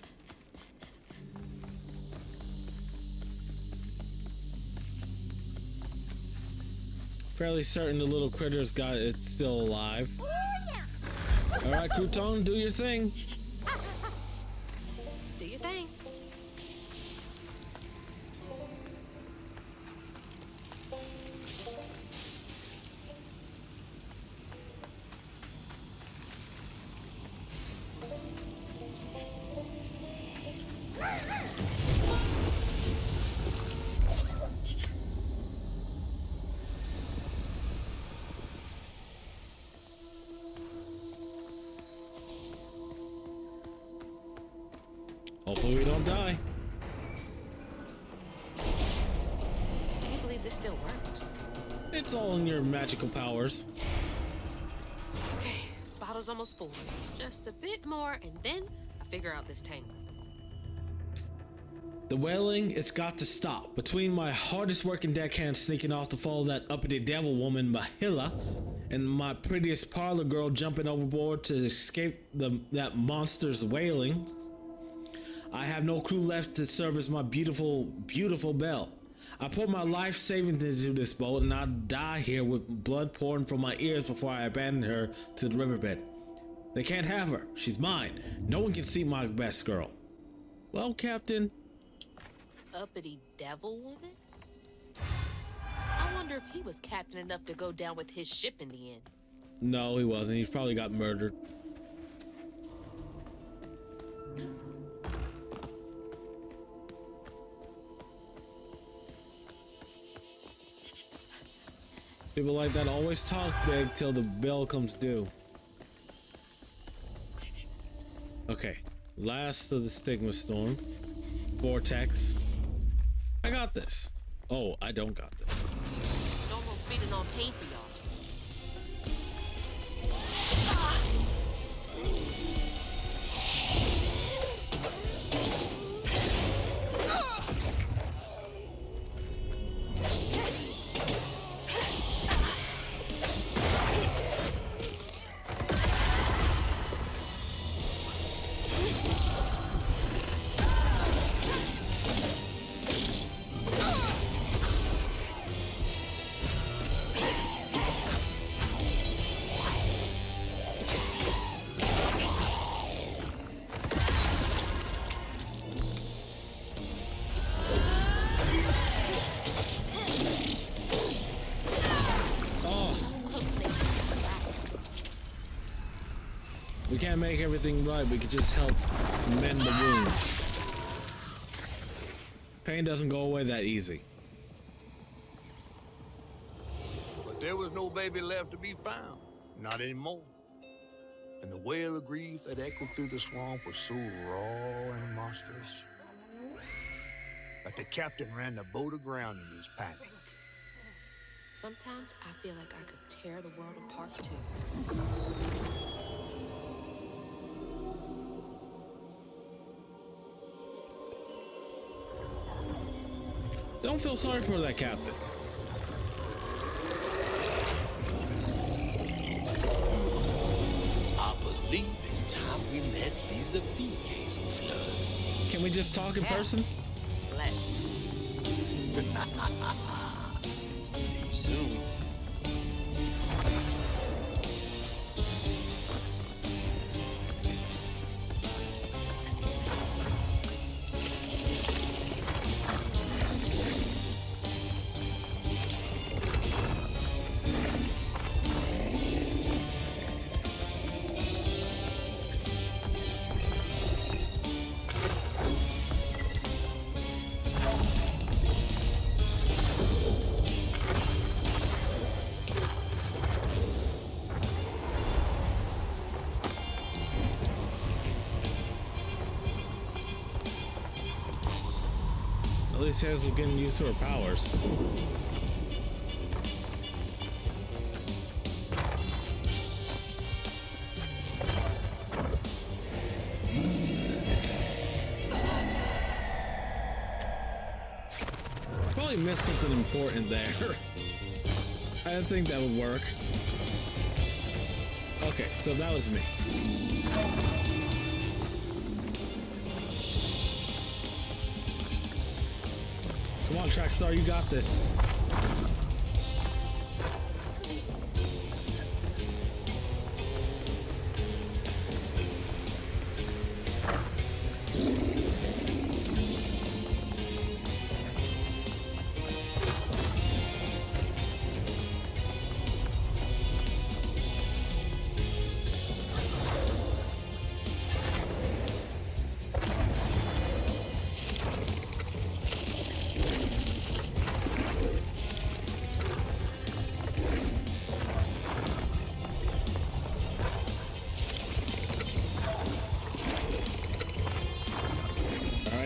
S1: Fairly certain the little critter's got it still alive. All right, Crouton, do your thing.
S2: Do your thing.
S1: Hopefully we don't die.
S2: Can you believe this still works?
S1: It's all in your magical powers.
S2: Okay, bottle's almost full. Just a bit more, and then I figure out this tangle.
S1: The wailing, it's got to stop. Between my hardest working deckhand sneaking off to follow that uppity devil woman, Mahila, and my prettiest parlor girl jumping overboard to escape that monster's wailing, I have no crew left to serve as my beautiful, beautiful belle. I put my life savings into this boat and I'd die here with blood pouring from my ears before I abandon her to the riverbed. They can't have her. She's mine. No one can see my best girl. Well, Captain.
S2: Uppity devil woman? I wonder if he was captain enough to go down with his ship in the end.
S1: No, he wasn't. He probably got murdered. People like that always talk big till the bell comes due. Okay, last of the Stigma Storm. Vortex. I got this. Oh, I don't got this.
S2: No more feeding on pain for y'all.
S1: We can't make everything right, we could just help mend the wounds. Pain doesn't go away that easy.
S4: But there was no baby left to be found. Not anymore. And the wail of grief that echoed through the swamp was so raw and monstrous that the captain ran the boat aground in his panic.
S2: Sometimes I feel like I could tear the world apart too.
S1: Don't feel sorry for that captain.
S3: I believe it's time we met vis-a-vis Hazel Flood.
S1: Can we just talk in person?
S2: Let's.
S3: See you soon.
S1: At least Hazel getting used to her powers. Probably missed something important there. I didn't think that would work. Okay, so that was me. Come on, Trackstar, you got this.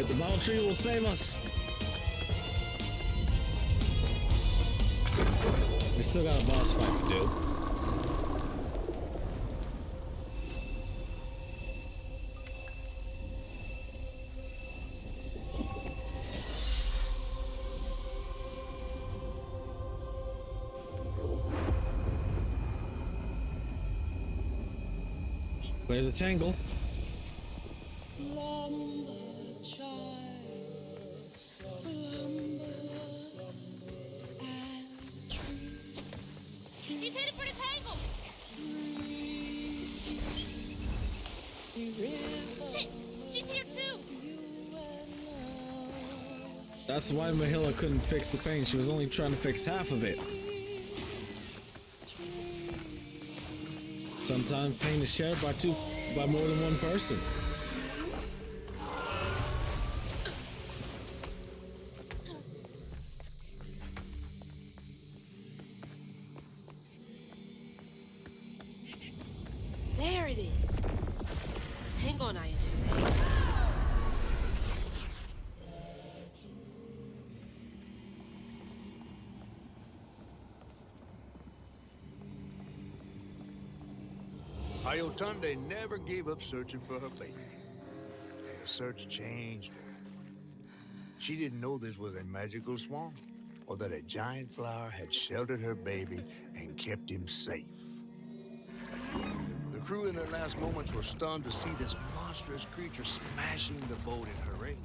S1: Alright, the bottle tree will save us. We still got a boss fight to do. There's a tangle.
S3: Slumber, child, slumber and dream.
S2: He's headed for the tangle. Shit, she's here too.
S1: That's why Mahila couldn't fix the pain. She was only trying to fix half of it. Sometimes pain is shared by more than one person.
S2: There it is. Hang on, Ayatune.
S4: Ayotunde never gave up searching for her baby. And the search changed her. She didn't know this was a magical swamp, or that a giant flower had sheltered her baby and kept him safe. The crew in their last moments were stunned to see this monstrous creature smashing the boat in her rage,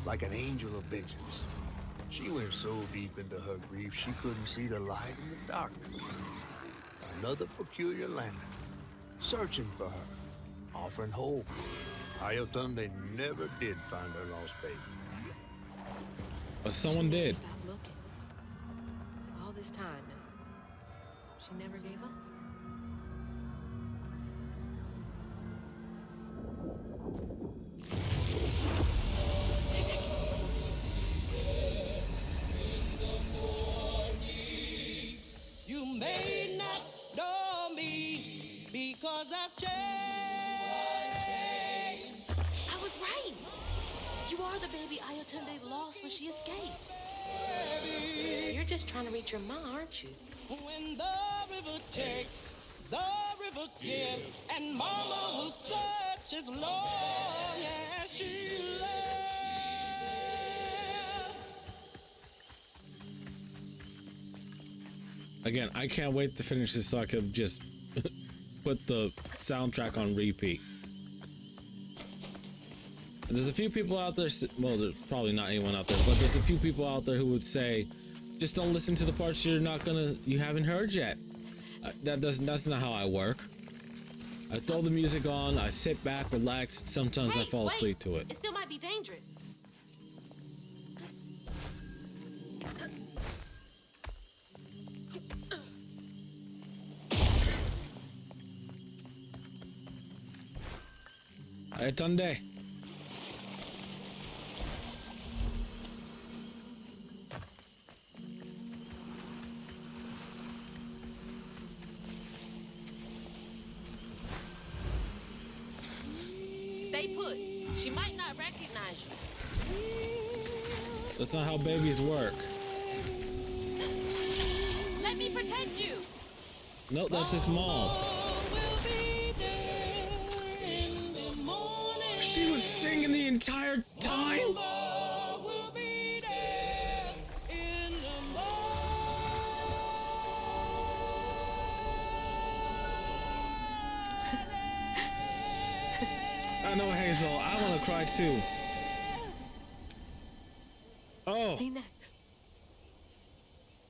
S4: like an angel of vengeance. She went so deep into her grief she couldn't see the light in the darkness. Another peculiar lantern, searching for her, offering hope. Ayotunde never did find her lost baby.
S1: But someone did.
S2: Stop looking. All this time, she never gave up.
S3: You may not know me because I've changed.
S2: I was right. You are the baby Ayotunde lost when she escaped. You're just trying to reach your mom, aren't you?
S3: When the river takes, the river gives, and Mama will search as long as she lives.
S1: Again, I can't wait to finish this so I could just put the soundtrack on repeat. There's a few people out there, well, there's probably not anyone out there, but there's a few people out there who would say, just don't listen to the parts you haven't heard yet. That's not how I work. I throw the music on, I sit back, relax, sometimes I fall asleep to it.
S2: It still might be dangerous.
S1: Ayotunde.
S2: Stay put. She might not recognize you.
S1: That's not how babies work.
S2: Let me protect you.
S1: Nope, that's his mom. She was singing the entire time. I know, Hazel. I want to cry too. Oh.
S2: Me next.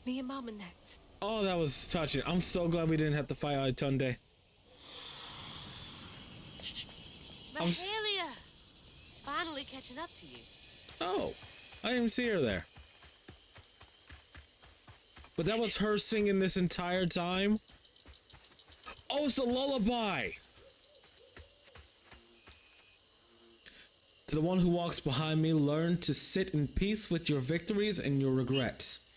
S2: Me and Mama next.
S1: Oh, that was touching. I'm so glad we didn't have to fight Ayotunde.
S2: Mahalia! Finally catching up to you.
S1: Oh, I didn't even see her there. But that was her singing this entire time? Oh, it's a lullaby! To the one who walks behind me, learn to sit in peace with your victories and your regrets.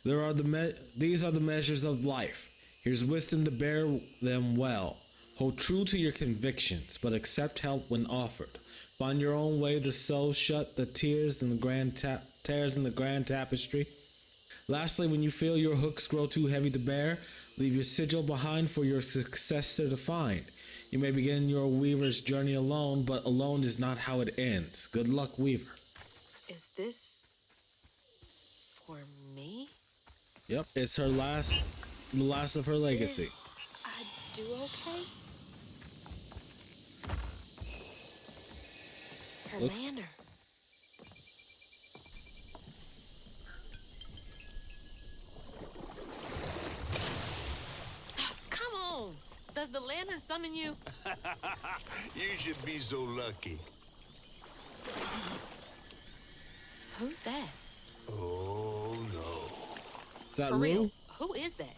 S1: These are the measures of life. Here's wisdom to bear them well. Hold true to your convictions, but accept help when offered. Find your own way to sew shut the tears in the tears in the grand tapestry. Lastly, when you feel your hooks grow too heavy to bear, leave your sigil behind for your successor to find. You may begin your weaver's journey alone, but alone is not how it ends. Good luck, Weaver.
S2: Is this for me?
S1: Yep, it's the last of her legacy.
S2: I do okay? Her
S1: Looks-
S2: manner. Come on! Does the lantern summon you?
S4: You should be so lucky.
S2: Who's that?
S4: Oh, no.
S1: Is that
S2: For
S1: Rue?
S2: real? Who is that?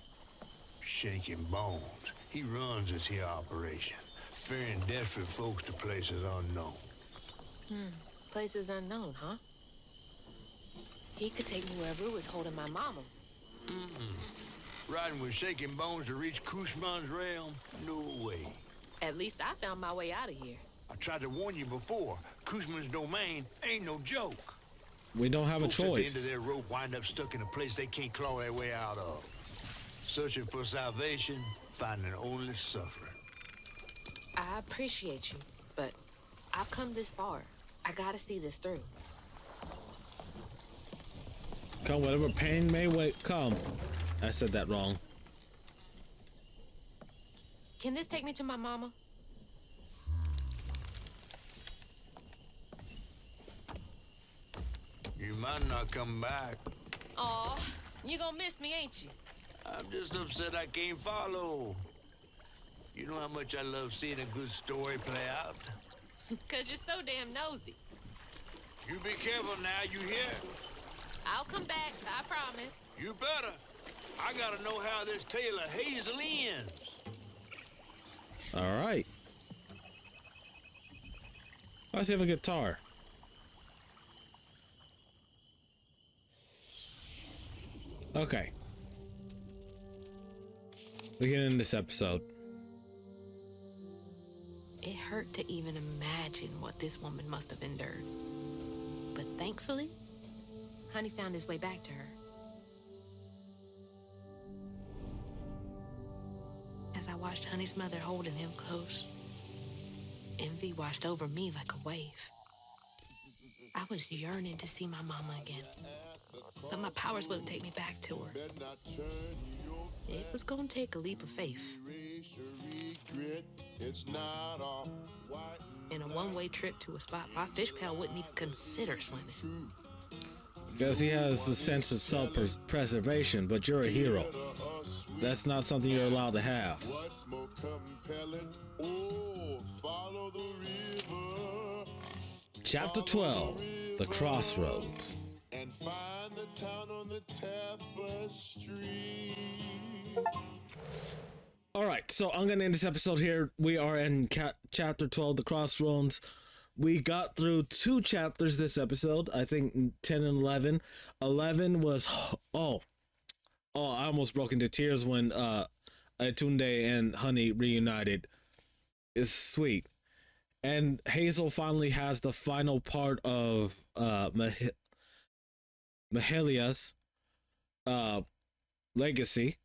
S4: Shaking Bones. He runs this here operation, ferrying desperate folks to places unknown.
S2: Places unknown, huh? He could take me where Rue was holding my mama.
S4: Riding with Shaking Bones to reach Kushman's realm? No way.
S2: At least I found my way out of here.
S4: I tried to warn you before. Kushman's domain ain't no joke.
S1: We don't have a
S4: Folks at the end of
S1: choice.
S4: their rope wind up stuck in a place they can't claw their way out of. Searching for salvation, finding only suffering.
S2: I appreciate you, but I've come this far. I gotta see this through.
S1: Come whatever pain may wait. Come. I said that wrong.
S2: Can this take me to my mama?
S4: You might not come back.
S2: Aw, you gonna miss me, ain't you?
S4: I'm just upset I can't follow. You know how much I love seeing a good story play out?
S2: Cause you're so damn nosy.
S4: You be careful now, you hear?
S2: I'll come back, I promise.
S4: You better. I gotta know how this tale of Hazel ends.
S1: All right. Why does he have a guitar? Okay. We can end this episode.
S2: It hurt to even imagine what this woman must have endured. But thankfully, Honey found his way back to her. As I watched Honey's mother holding him close, envy washed over me like a wave. I was yearning to see my mama again, but my powers wouldn't take me back to her. It was gonna take a leap of faith. And a one-way trip to a spot my fish pal wouldn't even consider swimming.
S1: Because he has a sense of self-preservation, but you're a hero. That's not something you're allowed to have.
S9: What's more compelling? Oh, follow the river.
S1: Chapter 12, The Crossroads.
S9: And find the town on the tapestry.
S1: All right, so I'm going to end this episode here. We are in Chapter 12, The Crossroads. We got through 2 chapters this episode. I think 10 and 11. 11 was... Oh, I almost broke into tears when Atunde and Honey reunited. It's sweet. And Hazel finally has the final part of Mahelia's legacy.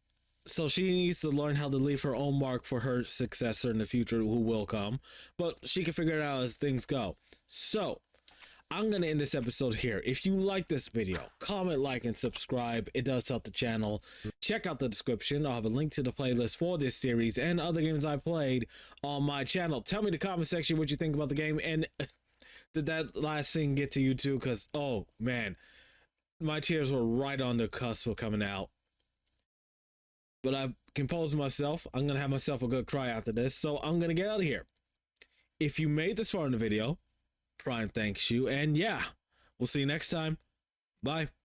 S1: So she needs to learn how to leave her own mark for her successor in the future who will come. But she can figure it out as things go. So, I'm going to end this episode here. If you like this video, comment, like, and subscribe. It does help the channel. Check out the description. I'll have a link to the playlist for this series and other games I played on my channel. Tell me in the comment section what you think about the game. And did that last scene get to you too? Because, oh, man, my tears were right on the cusp of coming out. But I've composed myself. I'm going to have myself a good cry after this. So I'm going to get out of here. If you made this far in the video, Prime thanks you. And yeah, we'll see you next time. Bye.